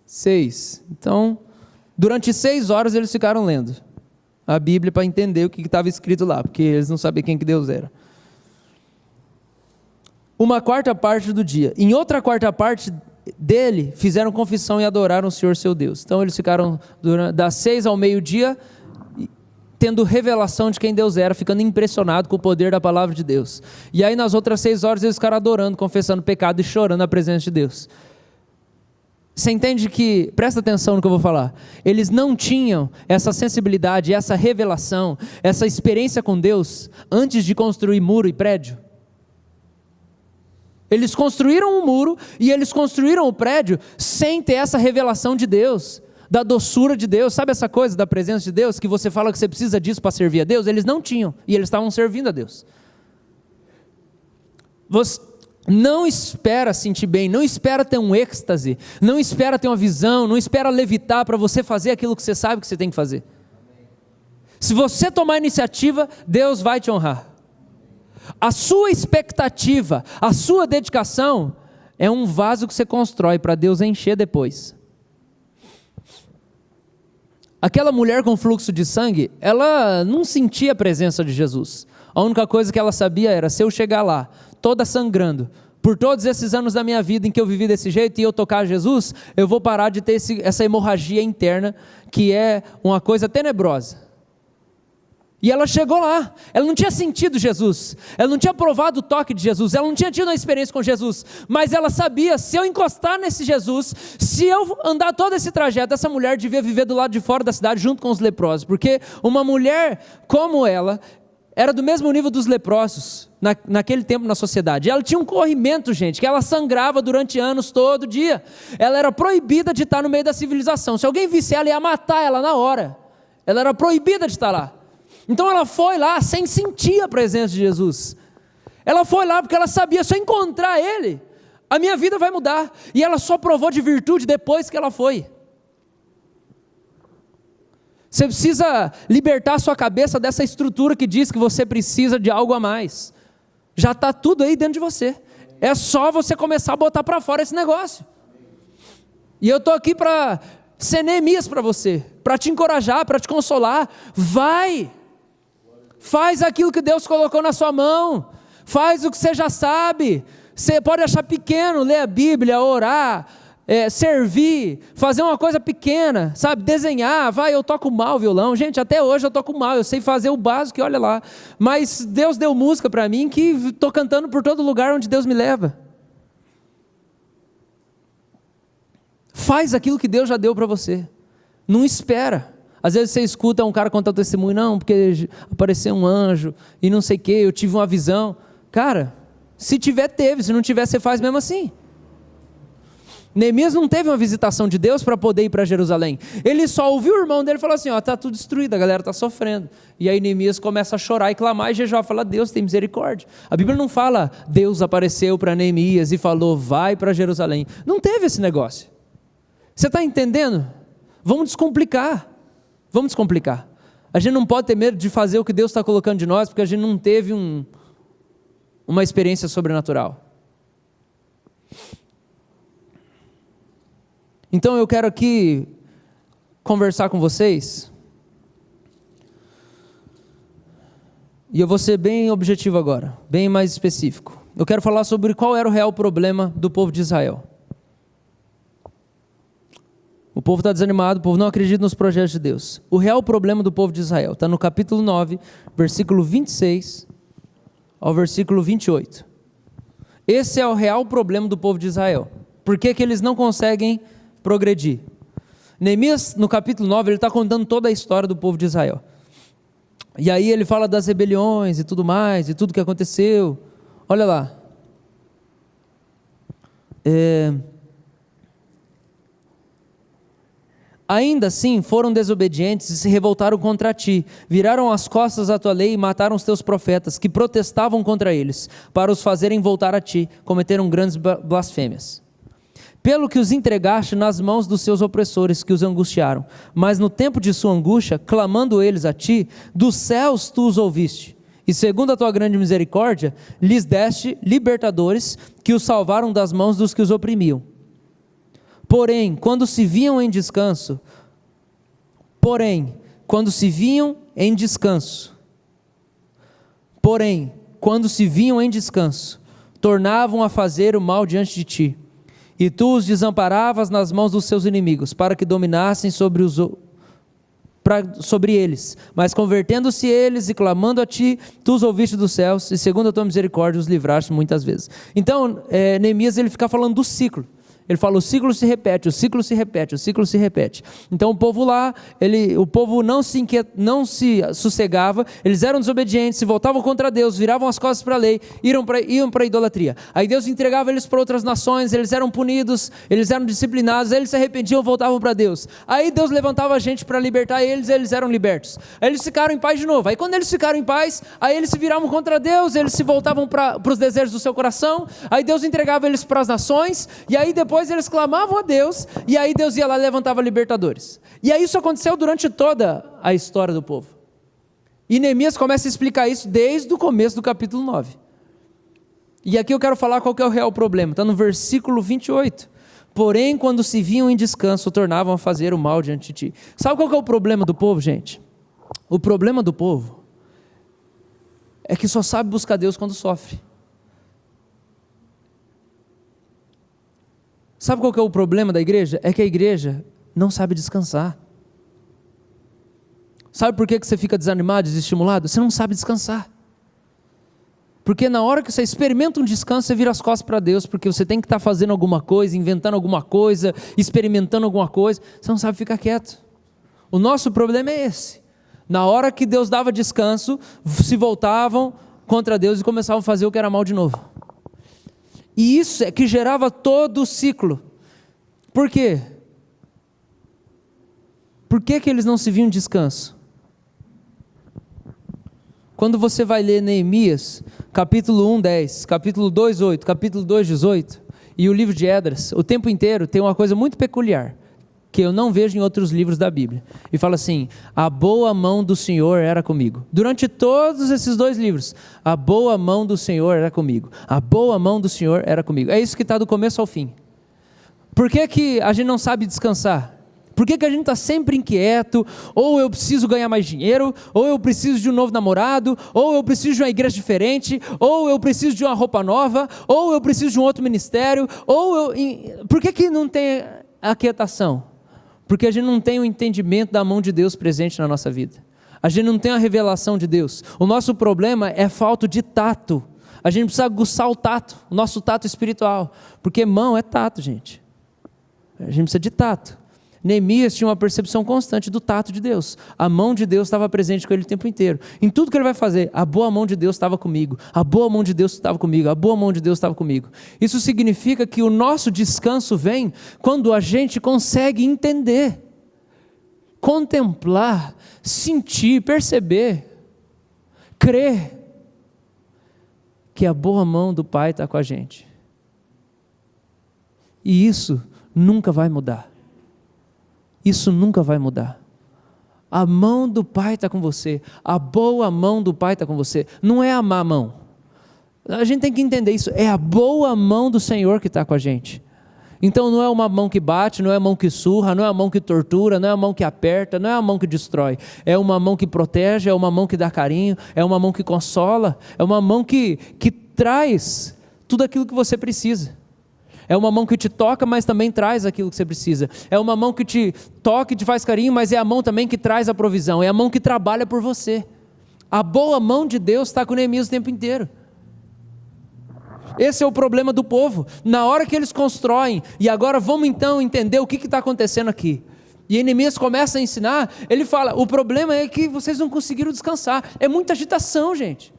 6. Então, durante 6 horas eles ficaram lendo a Bíblia para entender o que estava escrito lá, porque eles não sabiam quem que Deus era. Uma quarta parte do dia. Em outra quarta parte dele, fizeram confissão e adoraram o Senhor seu Deus. Então eles ficaram das 6 ao meio-dia, tendo revelação de quem Deus era, ficando impressionado com o poder da palavra de Deus. E aí nas outras 6 horas eles ficaram adorando, confessando pecado e chorando na presença de Deus. Você entende que, presta atenção no que eu vou falar, eles não tinham essa sensibilidade, essa revelação, essa experiência com Deus antes de construir muro e prédio? Eles construíram um muro e eles construíram o prédio sem ter essa revelação de Deus, da doçura de Deus. Sabe essa coisa da presença de Deus, que você fala que você precisa disso para servir a Deus? Eles não tinham, e eles estavam servindo a Deus. Você não espera sentir bem, não espera ter um êxtase, não espera ter uma visão, não espera levitar para você fazer aquilo que você sabe que você tem que fazer. Se você tomar iniciativa, Deus vai te honrar. A sua expectativa, a sua dedicação é um vaso que você constrói para Deus encher depois. Aquela mulher com fluxo de sangue, ela não sentia a presença de Jesus. A única coisa que ela sabia era, se eu chegar lá, toda sangrando, por todos esses anos da minha vida em que eu vivi desse jeito e eu tocar Jesus, eu vou parar de ter essa hemorragia interna, que é uma coisa tenebrosa. E ela chegou lá, ela não tinha sentido Jesus, ela não tinha provado o toque de Jesus, ela não tinha tido uma experiência com Jesus, mas ela sabia, se eu encostar nesse Jesus, se eu andar todo esse trajeto, essa mulher devia viver do lado de fora da cidade junto com os leprosos, porque uma mulher como ela, era do mesmo nível dos leprosos, naquele tempo na sociedade. Ela tinha um corrimento, gente, que ela sangrava durante anos, todo dia. Ela era proibida de estar no meio da civilização. Se alguém visse ela, ia matar ela na hora. Ela era proibida de estar lá. Então ela foi lá sem sentir a presença de Jesus. Ela foi lá porque ela sabia, se eu encontrar Ele, a minha vida vai mudar. E ela só provou de virtude depois que ela foi. Você precisa libertar a sua cabeça dessa estrutura que diz que você precisa de algo a mais. Já está tudo aí dentro de você. É só você começar a botar para fora esse negócio. E eu estou aqui para ser Neemias para você, para te encorajar, para te consolar. Vai! Faz aquilo que Deus colocou na sua mão. Faz o que você já sabe. Você pode achar pequeno, ler a Bíblia, orar, servir, fazer uma coisa pequena, sabe, desenhar. Eu toco mal violão, gente, até hoje eu toco mal, eu sei fazer o básico e olha lá, mas Deus deu música para mim que estou cantando por todo lugar onde Deus me leva. Faz aquilo que Deus já deu para você, não espera. Às vezes você escuta um cara contar testemunho, não, porque apareceu um anjo e não sei o que, eu tive uma visão. Cara, se tiver, teve, se não tiver, você faz mesmo assim. Neemias não teve uma visitação de Deus para poder ir para Jerusalém. Ele só ouviu o irmão dele e falou assim, está tudo destruído, a galera está sofrendo. E aí Neemias começa a chorar e clamar, e jejuar, fala, Deus tem misericórdia. A Bíblia não fala, Deus apareceu para Neemias e falou, vai para Jerusalém. Não teve esse negócio. Você está entendendo? Vamos descomplicar. Vamos descomplicar. A gente não pode ter medo de fazer o que Deus está colocando de nós, porque a gente não teve uma experiência sobrenatural. Então eu quero aqui conversar com vocês, e eu vou ser bem objetivo agora, bem mais específico. Eu quero falar sobre qual era o real problema do povo de Israel. O povo está desanimado, o povo não acredita nos projetos de Deus. O real problema do povo de Israel está no capítulo 9, versículo 26 ao versículo 28. Esse é o real problema do povo de Israel. Por que que eles não conseguem progredir? Neemias, no capítulo 9, ele está contando toda a história do povo de Israel. E aí ele fala das rebeliões e tudo mais, e tudo que aconteceu. Olha lá. Ainda assim foram desobedientes e se revoltaram contra ti, viraram as costas à tua lei e mataram os teus profetas, que protestavam contra eles, para os fazerem voltar a ti, cometeram grandes blasfêmias. pelo que os entregaste nas mãos dos seus opressores que os angustiaram. Mas no tempo de sua angústia, clamando eles a ti, dos céus tu os ouviste. E segundo a tua grande misericórdia, lhes deste libertadores que os salvaram das mãos dos que os oprimiam. Porém, quando se viam em descanso, tornavam a fazer o mal diante de ti. E tu os desamparavas nas mãos dos seus inimigos, para que dominassem sobre eles. Mas convertendo-se eles e clamando a ti, tu os ouviste dos céus, e segundo a tua misericórdia os livraste muitas vezes. Então, Neemias, ele fica falando do ciclo. Ele fala, o ciclo se repete, o ciclo se repete, o ciclo se repete. Então o povo lá, o povo não se sossegava, eles eram desobedientes, se voltavam contra Deus, viravam as costas para a lei, iam para a idolatria. Aí Deus entregava eles para outras nações, eles eram punidos, eles eram disciplinados, aí eles se arrependiam, voltavam para Deus. Aí Deus levantava a gente para libertar eles, eles eram libertos. Aí eles ficaram em paz de novo. Aí quando eles ficaram em paz, aí eles se viravam contra Deus, eles se voltavam para os desejos do seu coração, aí Deus entregava eles para as nações, e aí depois eles clamavam a Deus, e aí Deus ia lá e levantava libertadores. E aí isso aconteceu durante toda a história do povo. E Neemias começa a explicar isso desde o começo do capítulo 9. E aqui eu quero falar qual que é o real problema. Está no versículo 28. Porém, quando se viam em descanso, tornavam a fazer o mal diante de ti. Sabe qual que é o problema do povo, gente? O problema do povo é que só sabe buscar Deus quando sofre. Sabe qual que é o problema da igreja? É que a igreja não sabe descansar. Sabe por que você fica desanimado, desestimulado? Você não sabe descansar. Porque na hora que você experimenta um descanso, você vira as costas para Deus, porque você tem que estar fazendo alguma coisa, inventando alguma coisa, experimentando alguma coisa, você não sabe ficar quieto. O nosso problema é esse. Na hora que Deus dava descanso, se voltavam contra Deus e começavam a fazer o que era mal de novo. E isso é que gerava todo o ciclo. Por quê? Por que eles não se viam em descanso? Quando você vai ler Neemias, capítulo 1, 10, capítulo 2, 8, capítulo 2, 18, e o livro de Esdras, o tempo inteiro tem uma coisa muito peculiar, que eu não vejo em outros livros da Bíblia. E fala assim, a boa mão do Senhor era comigo. Durante todos esses dois livros, a boa mão do Senhor era comigo. A boa mão do Senhor era comigo. É isso que está do começo ao fim. Por que a gente não sabe descansar? Por que a gente está sempre inquieto? Ou eu preciso ganhar mais dinheiro, ou eu preciso de um novo namorado, ou eu preciso de uma igreja diferente, ou eu preciso de uma roupa nova, ou eu preciso de um outro ministério, Por que não tem aquietação? Porque a gente não tem o entendimento da mão de Deus presente na nossa vida. A gente não tem a revelação de Deus. O nosso problema é falta de tato. A gente precisa aguçar o tato, o nosso tato espiritual. Porque mão é tato, gente. A gente precisa de tato. Neemias tinha uma percepção constante do tato de Deus. A mão de Deus estava presente com ele o tempo inteiro. Em tudo que ele vai fazer, a boa mão de Deus estava comigo. A boa mão de Deus estava comigo. A boa mão de Deus estava comigo. Isso significa que o nosso descanso vem quando a gente consegue entender, contemplar, sentir, perceber, crer que a boa mão do Pai está com a gente. E isso nunca vai mudar. Isso nunca vai mudar. A mão do Pai está com você. A boa mão do Pai está com você. Não é a má mão. A gente tem que entender isso. É a boa mão do Senhor que está com a gente. Então não é uma mão que bate, não é a mão que surra, não é a mão que tortura, não é a mão que aperta, não é a mão que destrói. É uma mão que protege, é uma mão que dá carinho, é uma mão que consola, é uma mão que traz tudo aquilo que você precisa. É uma mão que te toca, mas também traz aquilo que você precisa. É uma mão que te toca e te faz carinho, mas é a mão também que traz a provisão. É a mão que trabalha por você. A boa mão de Deus está com Neemias o tempo inteiro. Esse é o problema do povo. Na hora que eles constroem, e agora vamos então entender o que está acontecendo aqui. E Neemias começa a ensinar, ele fala, o problema é que vocês não conseguiram descansar. É muita agitação, gente.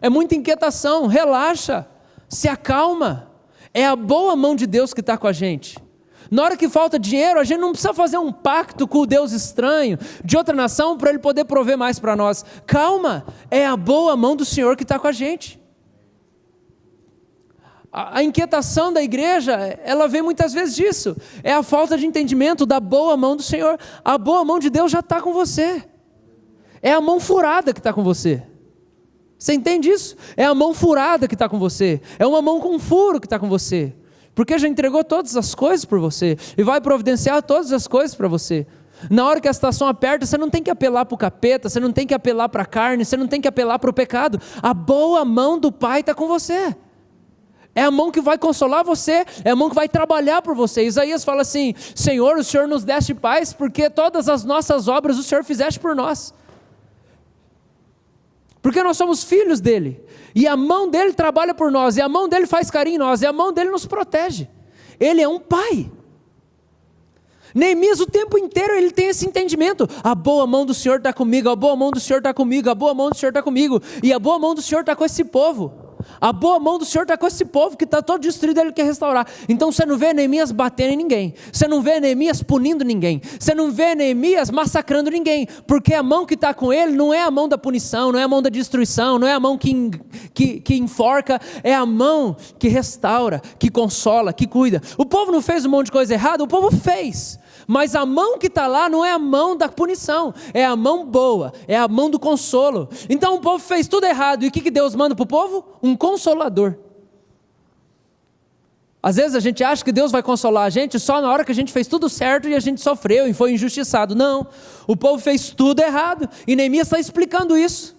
É muita inquietação. Relaxa, se acalma. É a boa mão de Deus que está com a gente. Na hora que falta dinheiro, a gente não precisa fazer um pacto com o Deus estranho, de outra nação, para Ele poder prover mais para nós. Calma, é a boa mão do Senhor que está com a gente. A inquietação da igreja, ela vem muitas vezes disso. É a falta de entendimento da boa mão do Senhor. A boa mão de Deus já está com você. É a mão furada que está com você. Você entende isso? É a mão furada que está com você. É uma mão com furo que está com você. Porque já entregou todas as coisas por você. E vai providenciar todas as coisas para você. Na hora que a situação aperta, você não tem que apelar para o capeta, você não tem que apelar para a carne, você não tem que apelar para o pecado. A boa mão do Pai está com você. É a mão que vai consolar você, é a mão que vai trabalhar por você. Isaías fala assim: Senhor, o Senhor nos deste paz, porque todas as nossas obras o Senhor fizeste por nós. Porque nós somos filhos dele, e a mão dele trabalha por nós, e a mão dele faz carinho em nós, e a mão dele nos protege. Ele é um pai. Neemias o tempo inteiro ele tem esse entendimento: a boa mão do Senhor está comigo, a boa mão do Senhor está comigo, a boa mão do Senhor está comigo, e a boa mão do Senhor está com esse povo. A boa mão do Senhor está com esse povo que está todo destruído, Ele quer restaurar. Então você não vê Neemias batendo em ninguém, você não vê Neemias punindo ninguém, você não vê Neemias massacrando ninguém, porque a mão que está com ele não é a mão da punição, não é a mão da destruição, não é a mão que enforca, é a mão que restaura, que consola, que cuida. O povo não fez um monte de coisa errada, o povo fez. Mas a mão que está lá não é a mão da punição, é a mão boa, é a mão do consolo. Então o povo fez tudo errado, e o que Deus manda para o povo? Um consolador. Às vezes a gente acha que Deus vai consolar a gente só na hora que a gente fez tudo certo e a gente sofreu e foi injustiçado. Não, o povo fez tudo errado, e Neemias está explicando isso.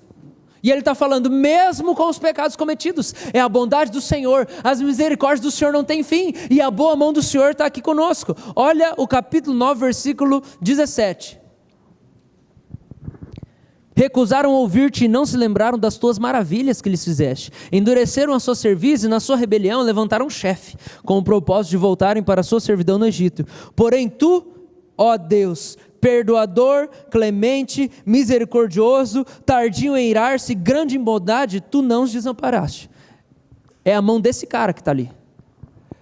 E ele está falando, mesmo com os pecados cometidos, é a bondade do Senhor, as misericórdias do Senhor não têm fim, e a boa mão do Senhor está aqui conosco. Olha o capítulo 9, versículo 17. Recusaram ouvir-te e não se lembraram das tuas maravilhas que lhes fizeste. Endureceram a sua cerviz e na sua rebelião levantaram um chefe, com o propósito de voltarem para a sua servidão no Egito. Porém tu, ó Deus, perdoador, clemente, misericordioso, tardio em irar-se, grande em bondade, tu não os desamparaste. É a mão desse cara que está ali.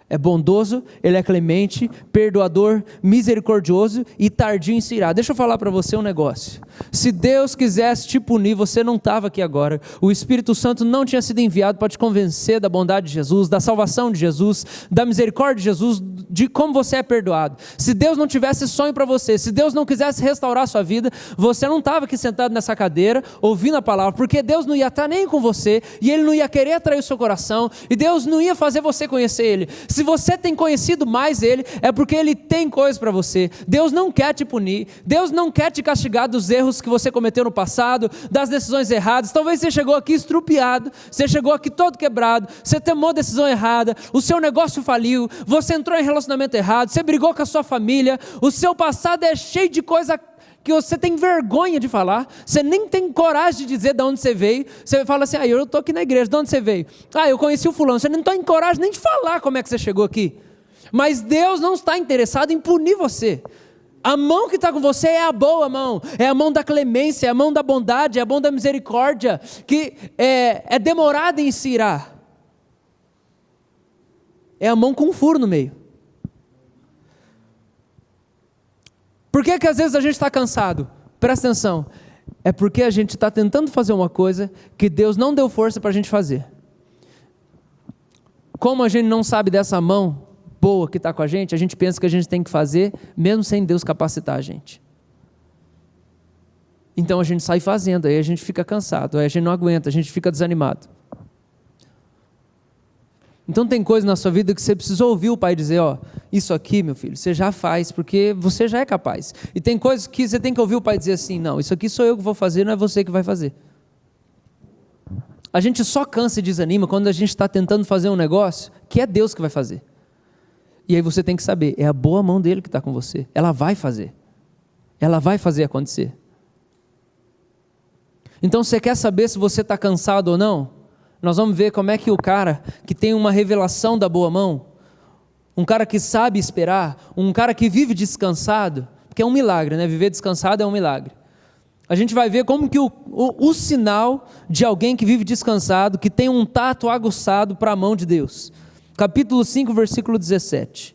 É bondoso, ele é clemente, perdoador, misericordioso e tardio em se irar. Deixa eu falar para você um negócio. Se Deus quisesse te punir, você não estava aqui agora. O Espírito Santo não tinha sido enviado para te convencer da bondade de Jesus, da salvação de Jesus, da misericórdia de Jesus, de como você é perdoado. Se Deus não tivesse sonho para você, se Deus não quisesse restaurar a sua vida, você não estava aqui sentado nessa cadeira, ouvindo a palavra, porque Deus não ia estar nem com você, e Ele não ia querer atrair o seu coração, e Deus não ia fazer você conhecer Ele. Se você tem conhecido mais Ele, é porque Ele tem coisas para você. Deus não quer te punir, Deus não quer te castigar dos erros que você cometeu no passado, das decisões erradas. Talvez você chegou aqui estrupiado, você chegou aqui todo quebrado, você tomou decisão errada, o seu negócio faliu, você entrou em relacionamento errado, você brigou com a sua família, o seu passado é cheio de coisa que você tem vergonha de falar, você nem tem coragem de dizer de onde você veio. Você fala assim, eu estou aqui na igreja, de onde você veio? Eu conheci o fulano. Você não tem coragem nem de falar como é que você chegou aqui. Mas Deus não está interessado em punir você. A mão que está com você é a boa mão, é a mão da clemência, é a mão da bondade, é a mão da misericórdia, que é demorada em se irar. É a mão com um furo no meio. Por que às vezes a gente está cansado? Presta atenção, é porque a gente está tentando fazer uma coisa que Deus não deu força para a gente fazer. Como a gente não sabe dessa mão boa que está com a gente pensa que a gente tem que fazer, mesmo sem Deus capacitar a gente. Então a gente sai fazendo, aí a gente fica cansado, aí a gente não aguenta, a gente fica desanimado. Então tem coisa na sua vida que você precisa ouvir o Pai dizer, isso aqui, meu filho, você já faz, porque você já é capaz. E tem coisas que você tem que ouvir o Pai dizer assim, não, isso aqui sou eu que vou fazer, não é você que vai fazer. A gente só cansa e desanima quando a gente está tentando fazer um negócio que é Deus que vai fazer. E aí você tem que saber, é a boa mão dele que está com você, ela vai fazer acontecer. Então você quer saber se você está cansado ou não? Nós vamos ver como é que o cara que tem uma revelação da boa mão, um cara que sabe esperar, um cara que vive descansado, porque é um milagre, né? Viver descansado é um milagre. A gente vai ver como que o sinal de alguém que vive descansado, que tem um tato aguçado para a mão de Deus. Capítulo 5, versículo 17.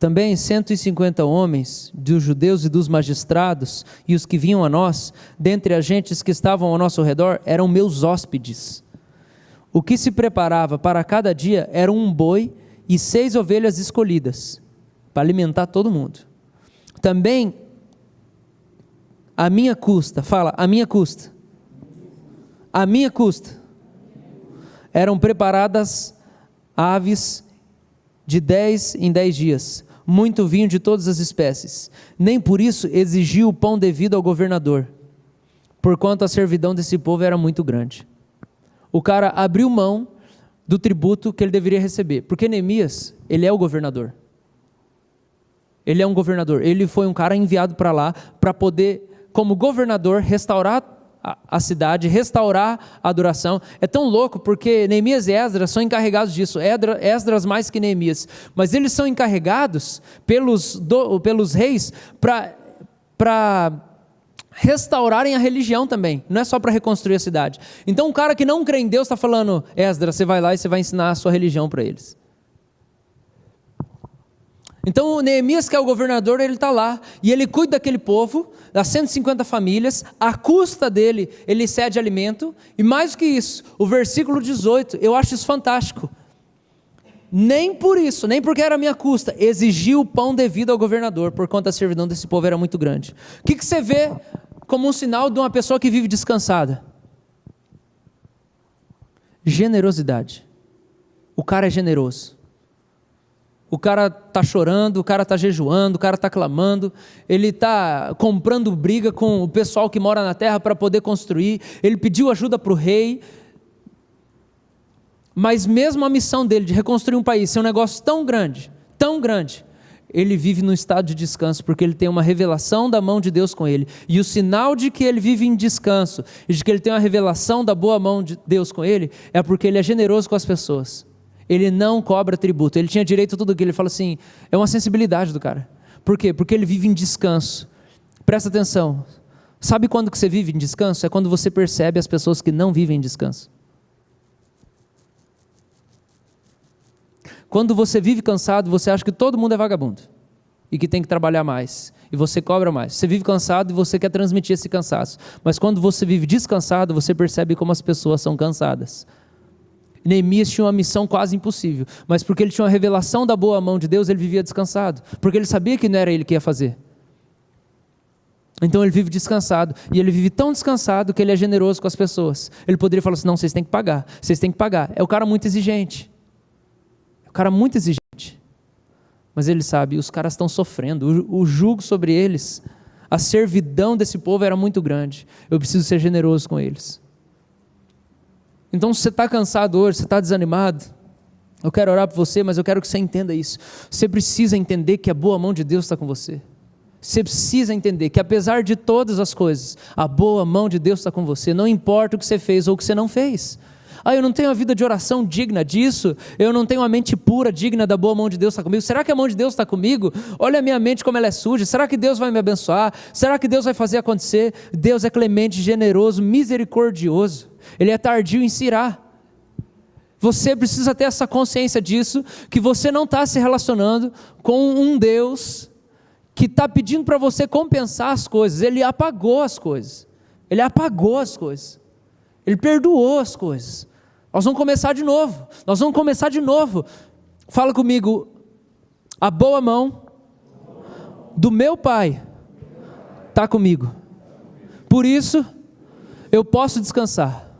Também 150 homens dos judeus e dos magistrados e os que vinham a nós, dentre as gentes que estavam ao nosso redor, eram meus hóspedes. O que se preparava para cada dia era um boi e 6 ovelhas escolhidas, para alimentar todo mundo. Também, a minha custa, fala, a minha custa, eram preparadas aves de 10 em 10 dias, muito vinho de todas as espécies. Nem por isso exigiu o pão devido ao governador, porquanto a servidão desse povo era muito grande. O cara abriu mão do tributo que ele deveria receber, porque Neemias, ele é o governador. Ele é um governador, ele foi um cara enviado para lá, para poder, como governador, restaurar a cidade, restaurar a adoração. É tão louco, porque Neemias e Esdras são encarregados disso, Esdras mais que Neemias, mas eles são encarregados pelos reis para restaurarem a religião também, não é só para reconstruir a cidade. Então um cara que não crê em Deus está falando, Esdras, você vai lá e você vai ensinar a sua religião para eles. Então o Neemias, que é o governador, ele está lá, e ele cuida daquele povo, das 150 famílias, à custa dele, ele cede alimento, e mais do que isso, o versículo 18, eu acho isso fantástico. Nem por isso, nem porque era a minha custa, exigiu o pão devido ao governador, por conta da servidão desse povo era muito grande. O que você vê como um sinal de uma pessoa que vive descansada? Generosidade. O cara é generoso. O cara está chorando, o cara está jejuando, o cara está clamando, ele está comprando briga com o pessoal que mora na terra para poder construir, ele pediu ajuda para o rei, mas mesmo a missão dele de reconstruir um país, ser um negócio tão grande, ele vive num estado de descanso, porque ele tem uma revelação da mão de Deus com ele, e o sinal de que ele vive em descanso, e de que ele tem uma revelação da boa mão de Deus com ele, é porque ele é generoso com as pessoas. Ele não cobra tributo, ele tinha direito a tudo aquilo. Ele fala assim, é uma sensibilidade do cara. Por quê? Porque ele vive em descanso. Presta atenção, sabe quando que você vive em descanso? É quando você percebe as pessoas que não vivem em descanso. Quando você vive cansado, você acha que todo mundo é vagabundo, e que tem que trabalhar mais, e você cobra mais. Você vive cansado e você quer transmitir esse cansaço, mas quando você vive descansado, você percebe como as pessoas são cansadas. Neemias tinha uma missão quase impossível, mas porque ele tinha uma revelação da boa mão de Deus, ele vivia descansado, porque ele sabia que não era ele que ia fazer. Então ele vive descansado, e ele vive tão descansado que ele é generoso com as pessoas. Ele poderia falar assim, não, vocês têm que pagar. É o cara muito exigente, mas ele sabe, os caras estão sofrendo, o jugo sobre eles, a servidão desse povo era muito grande, eu preciso ser generoso com eles. Então se você está cansado hoje, você está desanimado, eu quero orar por você, mas eu quero que você entenda isso. Você precisa entender que a boa mão de Deus está com você. Você precisa entender que apesar de todas as coisas, a boa mão de Deus está com você, não importa o que você fez ou o que você não fez. Eu não tenho uma vida de oração digna disso, eu não tenho uma mente pura, digna da boa mão de Deus estar comigo. Será que a mão de Deus está comigo? Olha a minha mente como ela é suja, será que Deus vai me abençoar? Será que Deus vai fazer acontecer? Deus é clemente, generoso, misericordioso, Ele é tardio em se irar. Você precisa ter essa consciência disso, que você não está se relacionando com um Deus que está pedindo para você compensar as coisas. Ele apagou as coisas, Ele perdoou as coisas. Nós vamos começar de novo, fala comigo, a boa mão do meu Pai está comigo, por isso eu posso descansar.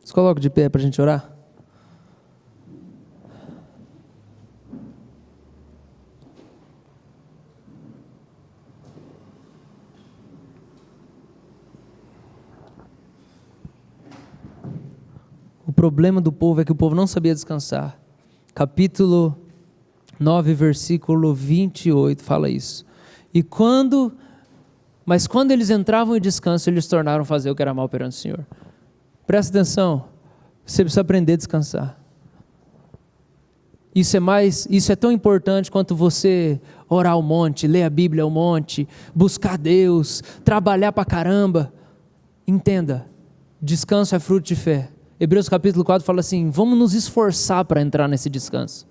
Se coloca de pé para a gente orar. O problema do povo é que o povo não sabia descansar. Capítulo 9, versículo 28, fala isso. Mas quando eles entravam em descanso, eles tornaram fazer o que era mal perante o Senhor. Presta atenção, você precisa aprender a descansar. Isso é tão importante quanto você orar um monte, ler a Bíblia um monte, buscar Deus, trabalhar pra caramba. Entenda, descanso é fruto de fé. Hebreus capítulo 4 fala assim, vamos nos esforçar para entrar nesse descanso.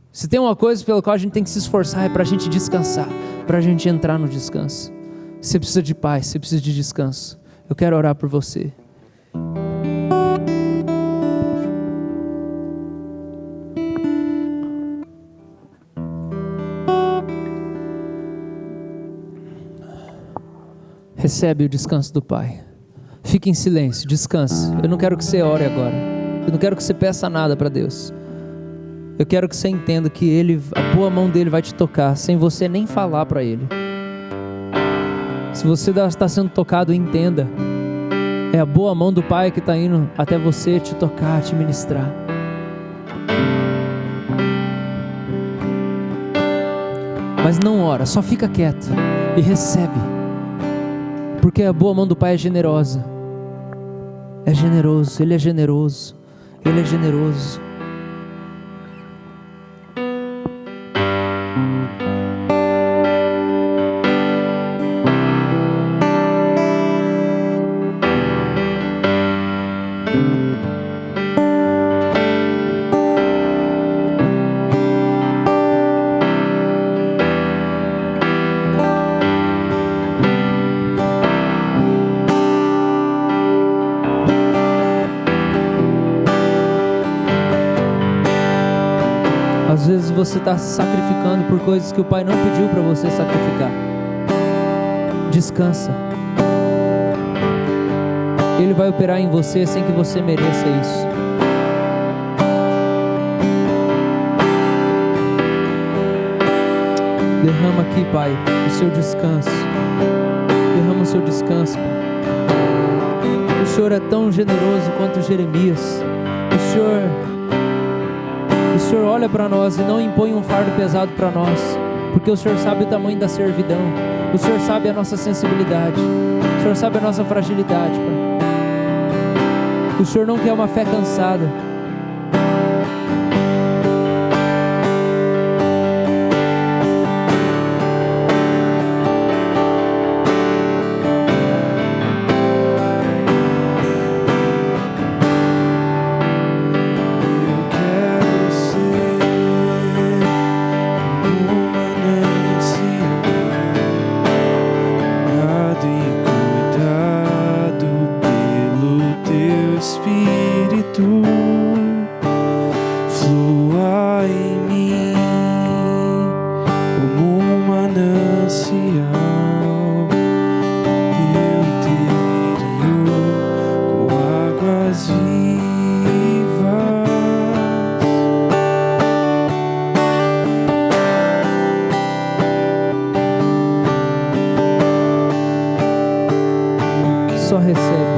Se tem uma coisa pela qual a gente tem que se esforçar, é para a gente descansar, para a gente entrar no descanso. Você precisa de paz, você precisa de descanso. Eu quero orar por você. Recebe o descanso do Pai. Fique em silêncio, descanse. Eu não quero que você ore agora. Eu não quero que você peça nada para Deus. Eu quero que você entenda que a boa mão dele vai te tocar, sem você nem falar para ele. Se você está sendo tocado, entenda. É a boa mão do Pai que está indo até você te tocar, te ministrar. Mas não ora, só fica quieto e recebe. Porque a boa mão do Pai é generosa. É generoso, Ele é generoso. Ele é generoso. Às vezes você está se sacrificando por coisas que o Pai não pediu para você sacrificar. Descansa. Ele vai operar em você sem que você mereça isso. Derrama aqui, Pai, o seu descanso. Derrama o seu descanso, Pai. O Senhor é tão generoso quanto Jeremias. O Senhor olha para nós e não impõe um fardo pesado para nós, porque o Senhor sabe o tamanho da servidão, o Senhor sabe a nossa sensibilidade, o Senhor sabe a nossa fragilidade, Pai. O Senhor não quer uma fé cansada.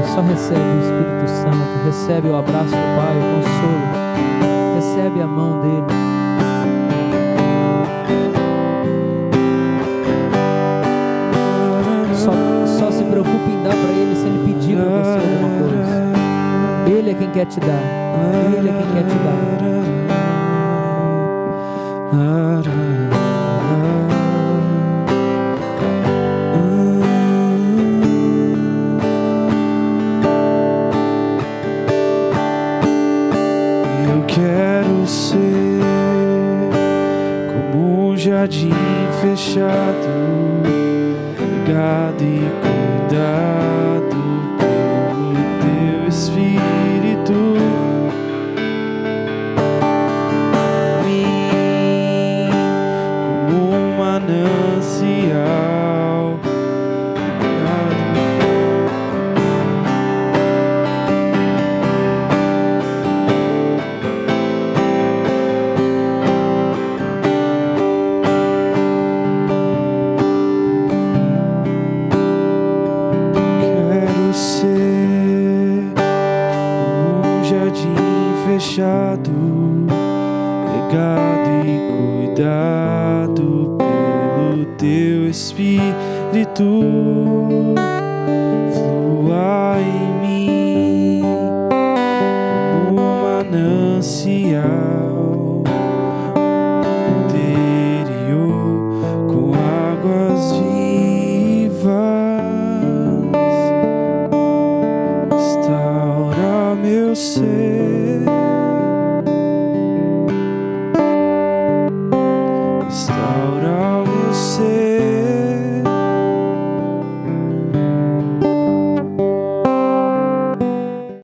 Só recebe o Espírito Santo, recebe o abraço do Pai, o consolo, recebe a mão dele. Só se preocupe em dar para ele se ele pedir para você alguma coisa. Ele é quem quer te dar, ele é quem quer te dar. Quero ser como um jardim fechado, regado e cuidado pelo teu Espírito. Mim como um manancial. Fechado, regado e cuidado pelo teu Espírito. Flua em mim como um manancial interior com águas vivas. Restaura meu meu ser, restaura o meu ser.